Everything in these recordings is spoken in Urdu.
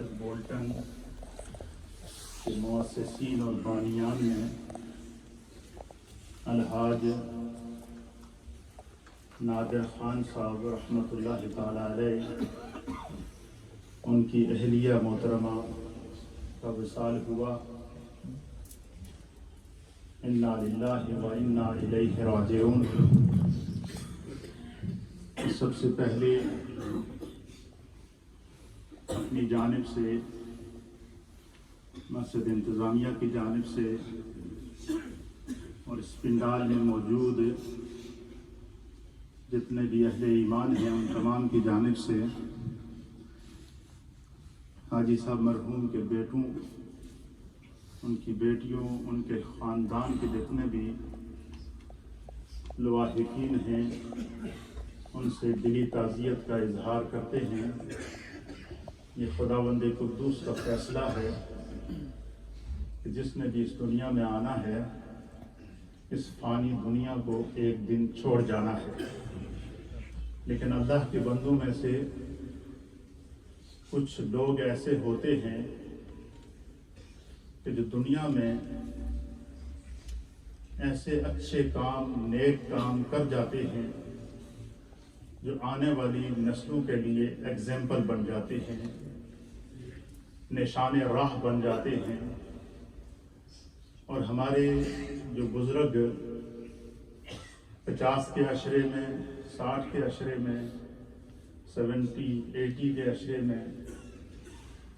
مسجد بولٹن کے مؤسسین اور بانیان میں الحاج نادر خان صاحب رحمۃ اللہ تعالی علیہ، ان کی اہلیہ محترمہ کا وصال ہوا۔ انا للہ و انا الیہ راجعون۔ سب سے پہلے اپنی جانب سے، مسجد انتظامیہ کی جانب سے اور اس پنڈال میں موجود جتنے بھی اہل ایمان ہیں ان تمام کی جانب سے حاجی صاحب مرحوم کے بیٹوں، ان کی بیٹیوں، ان کے خاندان کے جتنے بھی لواحقین ہیں ان سے دلی تعزیت کا اظہار کرتے ہیں۔ یہ خداوند قدوس کا فیصلہ ہے کہ جس نے بھی اس دنیا میں آنا ہے اس فانی دنیا کو ایک دن چھوڑ جانا ہے، لیکن اللہ کے بندوں میں سے کچھ لوگ ایسے ہوتے ہیں کہ جو دنیا میں ایسے اچھے کام، نیک کام کر جاتے ہیں جو آنے والی نسلوں کے لیے ایگزامپل بن جاتے ہیں، نشان راہ بن جاتے ہیں۔ اور ہمارے جو بزرگ 50 کے عشرے میں، 60 کے عشرے میں، 70 80 کے عشرے میں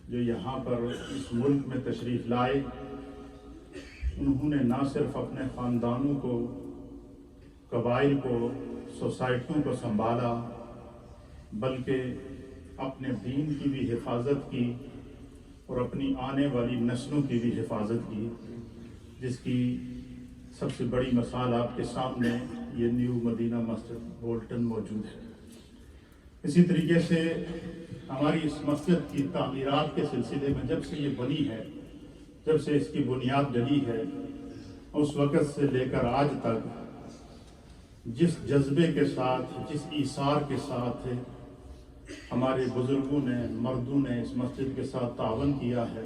جو یہاں پر اس ملک میں تشریف لائے، انہوں نے نہ صرف اپنے خاندانوں کو، قبائل کو، سوسائٹیوں کو سنبھالا، بلکہ اپنے دین کی بھی حفاظت کی اور اپنی آنے والی نسلوں کی بھی حفاظت کی، جس کی سب سے بڑی مثال آپ کے سامنے یہ نیو مدینہ مسجد بولٹن موجود ہے۔ اسی طریقے سے ہماری اس مسجد کی تعمیرات کے سلسلے میں جب سے یہ بنی ہے، جب سے اس کی بنیاد ڈلی ہے، اس وقت سے لے کر آج تک جس جذبے کے ساتھ، جس ایثار کے ساتھ ہمارے بزرگوں نے، مردوں نے اس مسجد کے ساتھ تعاون کیا ہے،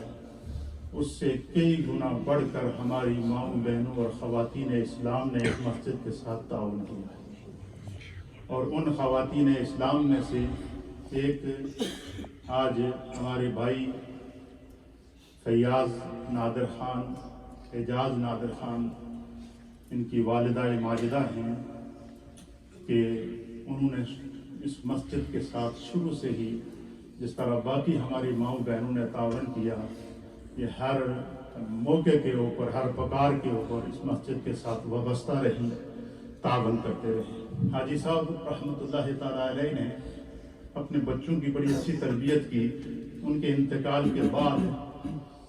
اس سے کئی گنا بڑھ کر ہماری ماؤں بہنوں اور خواتین اسلام نے اس مسجد کے ساتھ تعاون کیا ہے۔ اور ان خواتین اسلام میں سے ایک آج ہمارے بھائی فیاض نادر خان، اعجاز نادر خان، ان کی والدہ ماجدہ ہیں کہ انہوں نے اس مسجد کے ساتھ شروع سے ہی، جس طرح باقی ہماری ماؤں بہنوں نے تعاون کیا، یہ ہر موقع کے اوپر، ہر پکار کے اوپر اس مسجد کے ساتھ وابستہ رہی، تعاون کرتے رہے۔ حاجی صاحب رحمۃ اللہ تعالی علیہ نے اپنے بچوں کی بڑی اچھی تربیت کی۔ ان کے انتقال کے بعد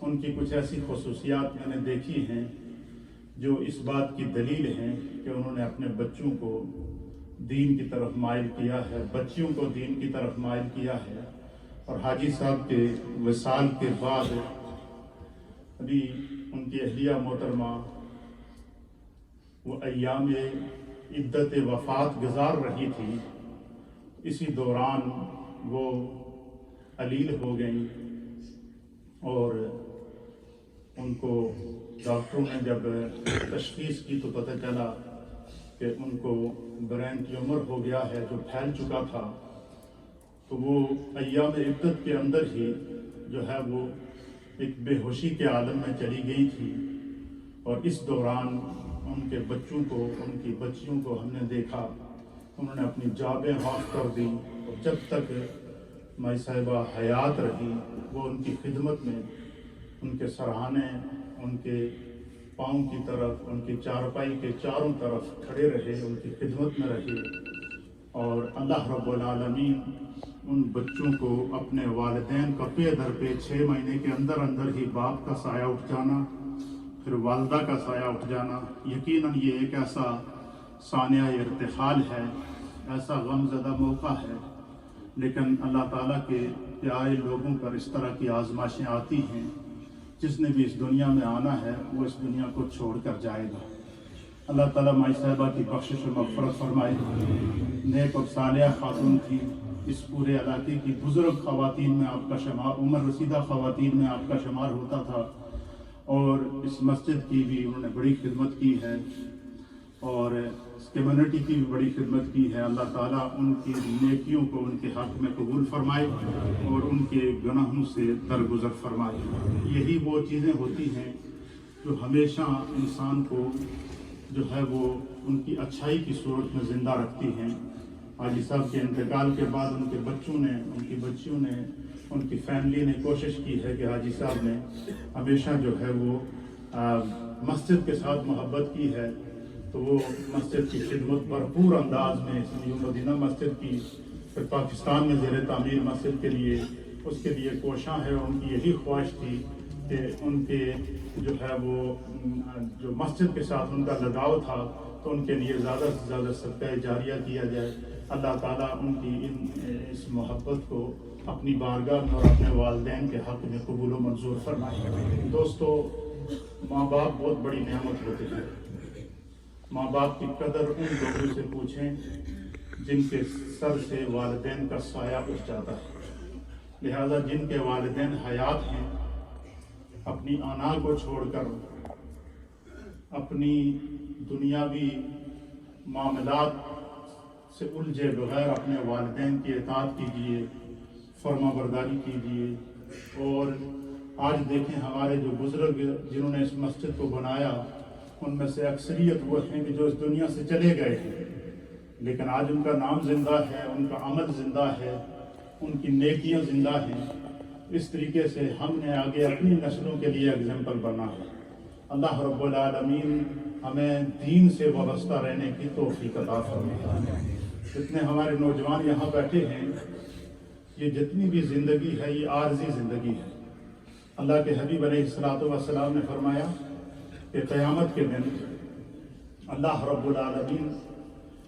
ان کی کچھ ایسی خصوصیات میں نے دیکھی ہیں جو اس بات کی دلیل ہیں کہ انہوں نے اپنے بچوں کو دین کی طرف مائل کیا ہے، بچیوں کو دین کی طرف مائل کیا ہے۔ اور حاجی صاحب کے وصال کے بعد ابھی ان کی اہلیہ محترمہ وہ ایام عدت وفات گزار رہی تھی، اسی دوران وہ علیل ہو گئیں اور ان کو ڈاکٹروں نے جب تشخیص کی تو پتہ چلا کہ ان کو برین ٹیومر ہو گیا ہے جو پھیل چکا تھا۔ تو وہ ایام عدت کے اندر ہی جو ہے وہ ایک بے ہوشی کے عالم میں چلی گئی تھی، اور اس دوران ان کے بچوں کو، ان کی بچیوں کو ہم نے دیکھا، انہوں نے اپنی جابیں معاف کر دی، اور جب تک مائی صاحبہ حیات رہی وہ ان کی خدمت میں، ان کے سرہانے، ان کے پاؤں کی طرف، ان کی چارپائی کے چاروں طرف کھڑے رہے، ان کی خدمت میں رہے۔ اور اللہ رب العالمین ان بچوں کو اپنے والدین کا پے در پہ 6 مہینے کے اندر اندر ہی باپ کا سایہ اٹھ جانا، پھر والدہ کا سایہ اٹھ جانا، یقیناً یہ ایک ایسا سانحہ ارتحال ہے، ایسا غم زدہ موقع ہے، لیکن اللہ تعالیٰ کے پیارے لوگوں پر اس طرح کی آزمائشیں آتی ہیں۔ جس نے بھی اس دنیا میں آنا ہے وہ اس دنیا کو چھوڑ کر جائے گا، اللہ تعالیٰ مائی صاحبہ کی بخشش و مغفرت فرمائے. نیک اور صالحہ خاتون تھی. اس پورے علاقے کی بزرگ خواتین میں آپ کا شمار، عمر رسیدہ خواتین میں آپ کا شمار ہوتا تھا، اور اس مسجد کی بھی انہوں نے بڑی خدمت کی ہے، اور اس کمیونٹی کی بھی بڑی خدمت کی ہے. اللہ تعالیٰ ان کی نیکیوں کو ان کے حق میں قبول فرمائے اور ان کے گناہوں سے درگزر فرمائے. یہی وہ چیزیں ہوتی ہیں جو ہمیشہ انسان کو جو ہے وہ ان کی اچھائی کی صورت میں زندہ رکھتی ہیں. حاجی صاحب کے انتقال کے بعد ان کے بچوں نے، ان کی بچیوں نے، ان کی فیملی نے کوشش کی ہے کہ حاجی صاحب نے ہمیشہ جو ہے وہ مسجد کے ساتھ محبت کی ہے، تو وہ مسجد کی خدمت بھرپور انداز میں نیو مدینہ مسجد کی، پھر پاکستان میں زیر تعمیر مسجد کے لیے، اس کے لیے کوشاں ہے. ان کی یہی خواہش تھی کہ ان کے جو ہے وہ جو مسجد کے ساتھ ان کا لگاؤ تھا تو ان کے لیے زیادہ سے زیادہ صدقہ جاریہ کیا جائے. اللہ تعالیٰ ان کی اس محبت کو اپنی بارگاہ میں اور اپنے والدین کے حق میں قبول و منظور فرمائے. دوستو، ماں باپ بہت بڑی نعمت ہوتے ہیں. ماں باپ کی قدر ان لوگوں سے پوچھیں جن کے سر سے والدین کا سایہ اٹھ جاتا ہے. لہذا جن کے والدین حیات ہیں، اپنی انا کو چھوڑ کر اپنی دنیاوی معاملات سے الجھے بغیر اپنے والدین کی اطاعت کیجیے، فرما برداری کیجیے. اور آج دیکھیں ہمارے جو بزرگ جنہوں نے اس مسجد کو بنایا، ان میں سے اکثریت وہ ہیں کہ جو اس دنیا سے چلے گئے ہیں، لیکن آج ان کا نام زندہ ہے، ان کا عمل زندہ ہے، ان کی نیکیاں زندہ ہیں. اس طریقے سے ہم نے آگے اپنی نسلوں کے لیے اگزامپل بننا ہے. اللہ رب العالمین ہمیں دین سے وابستہ رہنے کی توفیق عطا فرمائے. جتنے ہمارے نوجوان یہاں بیٹھے ہیں، یہ جتنی بھی زندگی ہے یہ عارضی زندگی ہے. اللہ کے حبیب علیہ الصلوۃ والسلام نے فرمایا کہ قیامت کے دن اللہ رب العالمین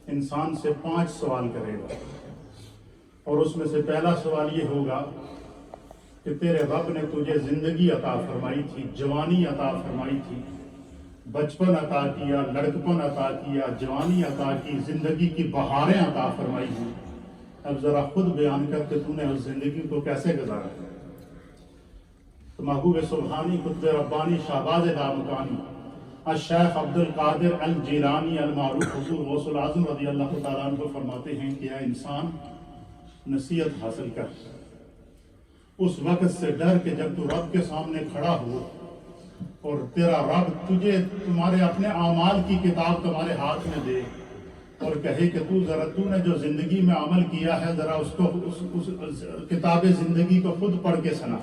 انسان سے 5 سوال کرے گا، اور اس میں سے پہلا سوال یہ ہوگا کہ تیرے رب نے تجھے زندگی عطا فرمائی تھی، جوانی عطا فرمائی تھی، بچپن عطا کیا، لڑکپن عطا کیا، جوانی عطا کی، زندگی کی بہاریں عطا فرمائی ہیں. اب ذرا خود بیان کر کے تو نے اس زندگی کو کیسے گزارا ہے. تو محبوب سبحانی قطب ربانی شہباز لامکانی الشیخ عبد القادر الجیلانی المعروف حضور غوث العظم رضی اللہ تعالیٰ عنہ فرماتے ہیں کہ اے انسان، نصیحت حاصل کر. اس وقت سے ڈر کہ جب تو رب کے سامنے کھڑا ہو اور تیرا رب تجھے تمہارے اپنے اعمال کی کتاب تمہارے ہاتھ میں دے اور کہے کہ تو نے جو زندگی میں عمل کیا ہے ذرا اس کو اس کتاب زندگی کو خود پڑھ کے سنا.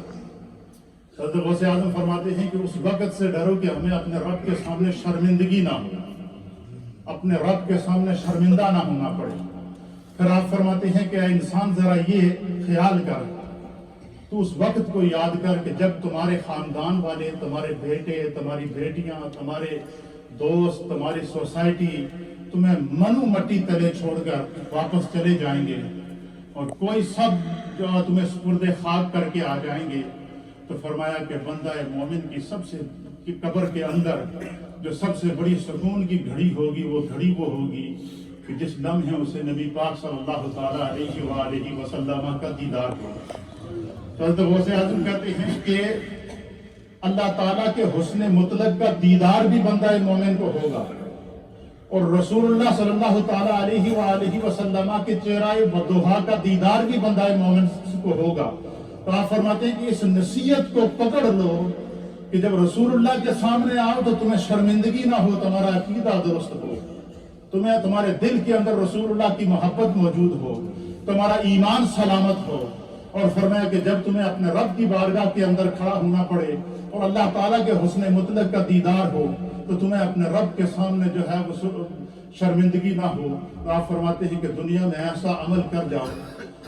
حضرت غوث اعظم فرماتے ہیں کہ اس وقت سے ڈرو کہ ہمیں اپنے رب کے سامنے شرمندگی نہ ہو، اپنے رب کے سامنے شرمندہ نہ ہونا پڑے. پھر آپ فرماتے ہیں کہ اے انسان ذرا یہ خیال کر، تو اس وقت کو یاد کر کہ جب تمہارے خاندان والے، تمہارے بیٹے، تمہاری بیٹیاں، تمہارے دوست، تمہاری سوسائٹی تمہیں منو مٹی تلے چھوڑ کر واپس چلے جائیں گے اور کوئی سب جو تمہیں سپرد خاک کر کے آ جائیں گے. تو فرمایا کہ بندہ مومن کی سب سے قبر کے اندر جو سب سے بڑی سکون کی گھڑی ہوگی، وہ گھڑی وہ ہوگی کہ جس لمحے اسے نبی پاک صلی اللہ تعالیٰ علیہ وآلہ وسلم کا دیدار ہو. حضرت غوث اعظم کہتے ہیں کہ اللہ تعالیٰ کے حسن مطلق کا دیدار بھی بندہ مومن کو ہوگا، اور رسول اللہ صلی اللہ تعالیٰ علیہ وآلہ وسلم کے چہرہ وضحا کا دیدار بھی بندہ مومن کو ہوگا. تو آپ فرماتے ہیں کہ اس نصیحت کو پکڑ لو کہ جب رسول اللہ کے سامنے آؤ تو تمہیں شرمندگی نہ ہو، تمہارا عقیدہ درست ہو، تمہارے دل کے اندر رسول اللہ کی محبت موجود ہو، تمہارا ایمان سلامت ہو. اور فرمایا کہ جب تمہیں اپنے رب کی بارگاہ کے اندر کھڑا ہونا پڑے اور اللہ تعالیٰ کے حسن مطلق کا دیدار ہو تو تمہیں اپنے رب کے سامنے جو ہے وہ شرمندگی نہ ہو. تو آپ فرماتے ہیں کہ دنیا میں ایسا عمل کر جاؤ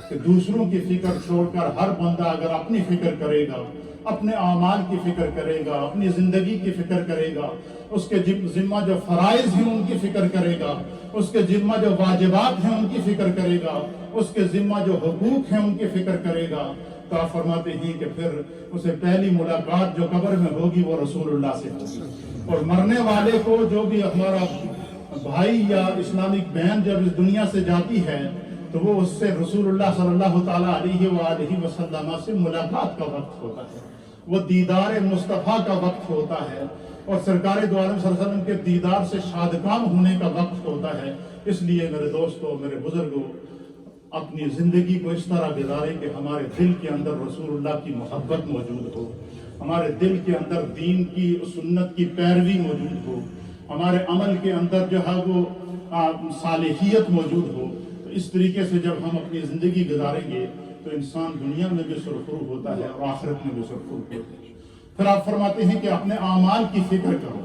کہ دوسروں کی فکر چھوڑ کر ہر بندہ اگر اپنی فکر کرے گا، اپنے اعمال کی فکر کرے گا، اپنی زندگی کی فکر کرے گا، اس کے ذمہ جو فرائض ہیں ان کی فکر کرے گا، اس کے ذمہ جو واجبات ہیں ان کی فکر کرے گا، اس کے ذمہ جو حقوق ہیں ان کی فکر کرے گا، تو آپ فرماتے ہیں کہ پھر اسے پہلی ملاقات جو قبر میں ہوگی وہ رسول اللہ سے ہوگی. اور مرنے والے کو جو بھی ہمارا بھائی یا اسلامک بہن جب اس دنیا سے جاتی ہے تو وہ اس سے رسول اللہ صلی اللہ تعالیٰ علیہ وآلہ وسلم سے ملاقات کا وقت ہوتا ہے، وہ دیدار مصطفیٰ کا وقت ہوتا ہے، اور سرکار دو عالم صلی اللہ علیہ وسلم کے دیدار سے شادکام ہونے کا وقت ہوتا ہے۔ اس لیے میرے دوستوں، میرے بزرگوں، اپنی زندگی کو اس طرح گزارے کہ ہمارے دل کے اندر رسول اللہ کی محبت موجود ہو، ہمارے دل کے اندر دین کی سنت کی پیروی موجود ہو، ہمارے عمل کے اندر جو ہے وہ صالحیت موجود ہو۔ تو اس طریقے سے جب ہم اپنی زندگی گزاریں گے تو انسان دنیا میں بھی سرخرو ہوتا ہے اور آخرت میں بھی سرخرو ہوتا ہے۔ پھر آپ فرماتے ہیں کہ اپنے اعمال کی فکر کرو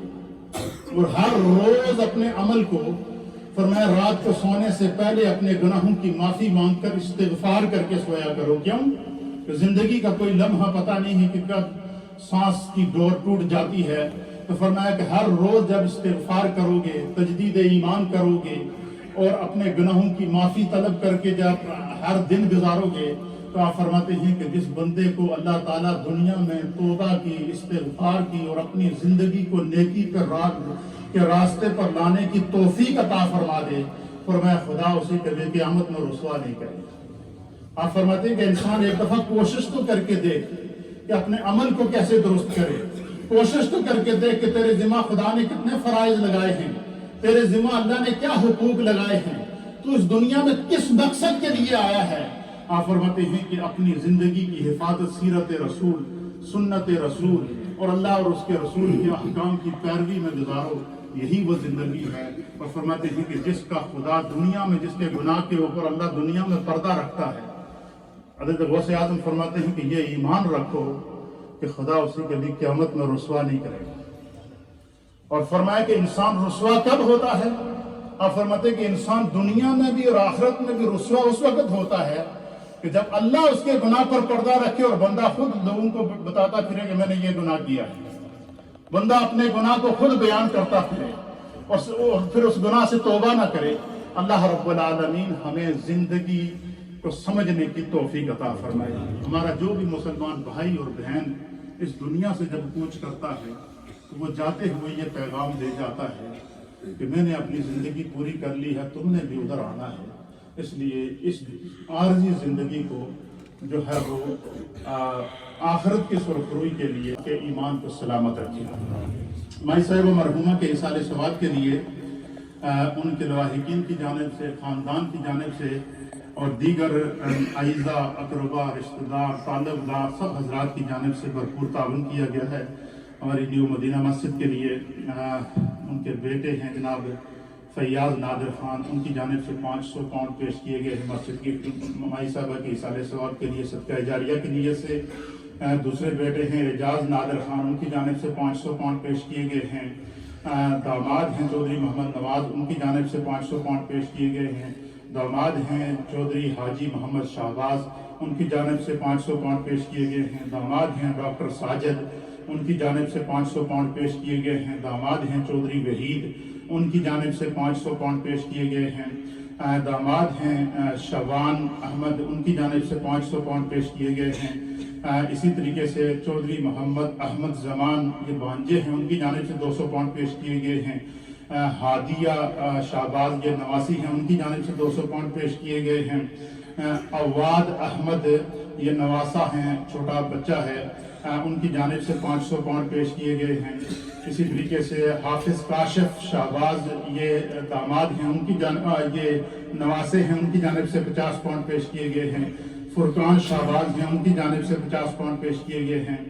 اور ہر روز اپنے عمل کو، فرمایا رات کو سونے سے پہلے اپنے گناہوں کی معافی مانگ کر استغفار کر کے سویا کرو۔ کیوں کہ زندگی کا کوئی لمحہ پتہ نہیں ہے کہ کب سانس کی ڈور ٹوٹ جاتی ہے۔ تو فرمایا کہ ہر روز جب استغفار کرو گے، تجدید ایمان کرو گے اور اپنے گناہوں کی معافی طلب کر کے جب ہر دن گزارو گے تو آپ فرماتے ہیں کہ جس بندے کو اللہ تعالیٰ دنیا میں توبہ کی، استغفار کی اور اپنی زندگی کو نیکی کے راستے پر لانے کی توفیق عطا فرما دے، فرمایا خدا اسے کبھی قیامت میں رسوا نہیں کرے گا۔ آپ فرماتے ہیں کہ انسان ایک دفعہ کوشش تو کر کے دیکھ کہ اپنے عمل کو کیسے درست کرے، کوشش تو کر کے دیکھ کہ تیرے ذمہ خدا نے کتنے فرائض لگائے ہیں، تیرے ذمہ اللہ نے کیا حقوق لگائے ہیں، تو اس دنیا میں کس مقصد کے لیے آیا ہے۔ آپ فرماتے ہیں کہ اپنی زندگی کی حفاظت سیرت رسول، سنت رسول اور اللہ اور اس کے رسول کے احکام کی پیروی میں گزارو، یہی وہ زندگی ہے۔ اور فرماتے ہیں کہ جس کا خدا دنیا میں، جس کے گناہ کے اوپر اللہ دنیا میں پردہ رکھتا ہے، حضرت غوث اعظم فرماتے ہیں کہ یہ ایمان رکھو کہ خدا اسے کبھی قیامت میں رسوا نہیں کرے گا۔ اور فرمایا کہ انسان رسوا کب ہوتا ہے؟ آپ فرماتے ہیں کہ انسان دنیا میں بھی اور آخرت میں بھی رسوا اس وقت ہوتا ہے کہ جب اللہ اس کے گناہ پر پردہ رکھے اور بندہ خود لوگوں کو بتاتا پھرے کہ میں نے یہ گناہ کیا ہے، بندہ اپنے گناہ کو خود بیان کرتا پھرے اور پھر اس گناہ سے توبہ نہ کرے۔ اللہ رب العالمین ہمیں زندگی کو سمجھنے کی توفیق عطا فرمائے۔ ہمارا جو بھی مسلمان بھائی اور بہن اس دنیا سے جب کوچ کرتا ہے تو وہ جاتے ہوئے یہ پیغام دے جاتا ہے کہ میں نے اپنی زندگی پوری کر لی ہے، تم نے بھی ادھر آنا ہے۔ اس لیے اس عارضی زندگی کو جو ہے وہ آخرت کی سرخروئی کے لیے کہ ایمان کو سلامت رکھے۔ مائی صاحب و مرحومہ کے اصال ثواب کے لیے ان کے لواحقین کی جانب سے، خاندان کی جانب سے اور دیگر اعزا، اقربا، رشتہ دار، طالب دار سب حضرات کی جانب سے بھرپور تعاون کیا گیا ہے۔ ہماری نیو مدینہ مسجد کے لیے ان کے بیٹے ہیں جناب فیاض نادر خان، ان کی جانب سے 500 پاؤنڈ پیش کیے گئے ہیں مسجد کی مائی صاحبہ کے اصال ثواب کے لیے، صدقہ جاریہ کے لیے سے۔ دوسرے بیٹے ہیں اعجاز نادر خان، ان کی جانب سے 500 پاؤنڈ پیش کیے گئے ہیں۔ داماد ہیں چودھری محمد نواز، ان کی جانب سے 500 پاؤنڈ پیش کیے گئے ہیں۔ داماد ہیں چودھری حاجی محمد شہباز، ان کی جانب سے 500 پاؤنڈ پیش کیے گئے ہیں۔ داماد ہیں ڈاکٹر ساجد، ان کی جانب سے 500 پاؤنڈ پیش کیے گئے ہیں۔ داماد ہیں چودھری وحید، ان کی جانب سے 500 پاؤنڈ پیش کیے گئے ہیں۔ داماد ہیں شوان احمد، ان کی جانب سے 500 پاؤنڈ پیش کیے گئے ہیں۔ اسی طریقے سے چودھری محمد احمد زمان، یہ بھانجے ہیں، ان کی جانب سے 200 پاؤنڈ پیش کیے گئے ہیں۔ ہادیہ شہباز، یہ نواسی ہیں، ان کی جانب سے 200 پاؤنڈ پیش کیے گئے ہیں۔ عواد احمد، یہ نواسہ ہیں، چھوٹا بچہ ہے، ان کی جانب سے 500 پاؤنڈ پیش کیے گئے ہیں۔ اسی طریقے سے حافظ کاشف شہباز، یہ داماد ہیں، ان کی جانب یہ نواسے ہیں، ان کی جانب سے 50 پاؤنڈ پیش کیے گئے ہیں۔ فرقان شہباز ہیں، ان کی جانب سے 50 پاؤنڈ پیش کیے گئے ہیں۔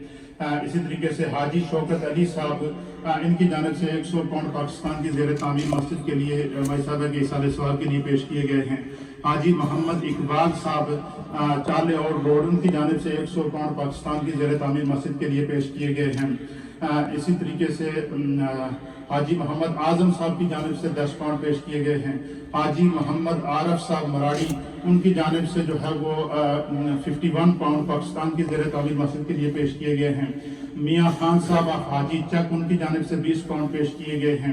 اسی طریقے سے حاجی شوکت علی صاحب، ان کی جانب سے 100 پاؤنڈ پاکستان کی زیر تعمیر مسجد کے لیے مائی صاحبہ کے اصال ثواب کے لیے پیش کیے گئے ہیں۔ حاجی محمد اقبال صاحب چالے اور روڈ، ان کی جانب سے 100 پاؤنڈ پاکستان کی زیر تعمیر مسجد کے لیے پیش کیے گئے ہیں۔ اسی طریقے سے حاجی محمد اعظم صاحب کی جانب سے 10 پاؤنڈ پیش کیے گئے ہیں۔ حاجی محمد عارف صاحب مراڑی، ان کی جانب سے جو ہے وہ 51 پاؤنڈ پاکستان کی زیر تعمیر مسجد کے لیے پیش کیے گئے ہیں۔ میاں خان صاحب حاجی چک، ان کی جانب سے 20 پاؤنڈ پیش کیے گئے ہیں۔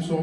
100